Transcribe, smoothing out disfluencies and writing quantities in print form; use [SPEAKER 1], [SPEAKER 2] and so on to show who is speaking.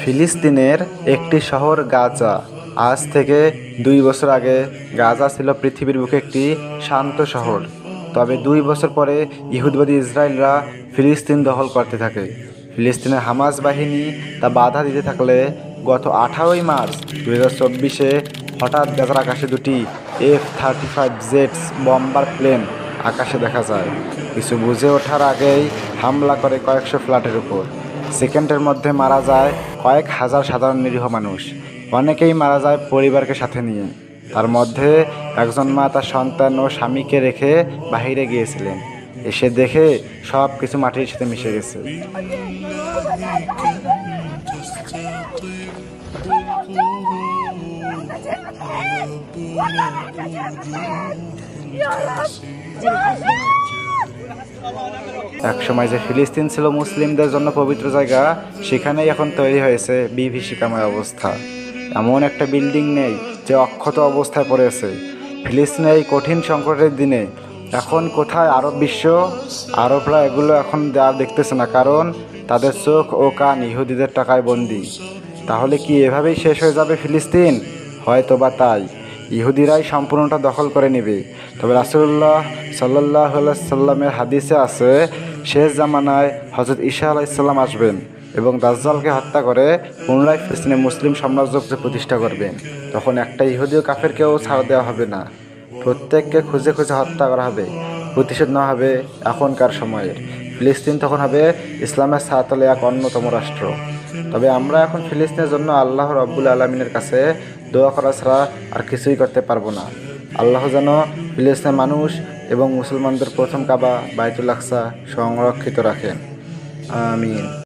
[SPEAKER 1] ফিলিস্তিনের একটি শহর গাজা। আজ থেকে 2 বছর আগে গাজা ছিল পৃথিবীর বুকে একটি শান্ত শহর। তবে 2 বছর পরে ইহুদিবাদী ইসরায়েলরা ফিলিস্তিন দখল করতে থাকে। ফিলিস্তিনের হামাস বাহিনী তা বাধা দিতে থাকলে গত 18ই মার্চ 2024-এ হঠাৎ গাজার আকাশে দুটি F-35 জেটস বম্বার প্লেন আকাশে দেখা যায়। কিছু বুঝে ওঠার আগেই হামলা করে কয়েকশো ফ্ল্যাটের উপর। সেকেন্ডের মধ্যে মারা যায় কয়েক হাজার সাধারণ নিরীহ মানুষ। অনেকেই মারা যায় পরিবারকে সাথে নিয়ে। তার মধ্যে একজন মা তার সন্তান ও স্বামীকে রেখে বাহিরে গিয়েছিলেন। এসে দেখে সব কিছু মাটির সাথে মিশে গেছে। একসময় যে ফিলিস্তিন ছিল মুসলিমদের জন্য পবিত্র জায়গা, সেখানেই এখন তৈরি হয়েছে বিভীষিকাময় অবস্থা। এমন একটা বিল্ডিং নেই যে অক্ষত অবস্থায় পড়েছে। ফিলিস্তিনের এই কঠিন সংকটের দিনে এখন কোথায় আরব বিশ্ব? আরবরা এগুলো এখন আর দেখতেছে না, কারণ তাদের চোখ ও কান ইহুদিদের টাকায় বন্দী। তাহলে কি এভাবেই শেষ হয়ে যাবে ফিলিস্তিন? হয়তো বা তাই, ইহুদিরাই সম্পূর্ণটা দখল করে নেবে। তবে রাসূলুল্লাহ সাল্লাল্লাহু আলাইহি সাল্লামের হাদিসে আছে, শেষ জামানায় হযরত ঈসা আলাইহিস সালাম আসবেন এবং দাজ্জালকে হত্যা করে পুনরায় ফিলিস্তিনে মুসলিম সাম্রাজ্য প্রতিষ্ঠা করবেন। তখন একটা ইহুদি ও কাফেরকেও ছাড় দেওয়া হবে না, প্রত্যেককে খুঁজে খুঁজে হত্যা করা হবে। প্রতিশোধ নেওয়া হবে এখনকার সময়ের। ফিলিস্তিন তখন হবে ইসলামের ছায়াতলে এক অন্যতম রাষ্ট্র। তবে আমরা এখন ফিলিস্তিনের জন্য আল্লাহ রাব্বুল আলামিনের কাছে দোয়া করা ছাড়া আর কিছুই করতে পারবো না। আল্লাহ যেন ফিলিস্তিনের মানুষ এবং মুসলমানদের প্রথম কাবা বাইতুল আকসা সংরক্ষিত রাখেন। আমিন।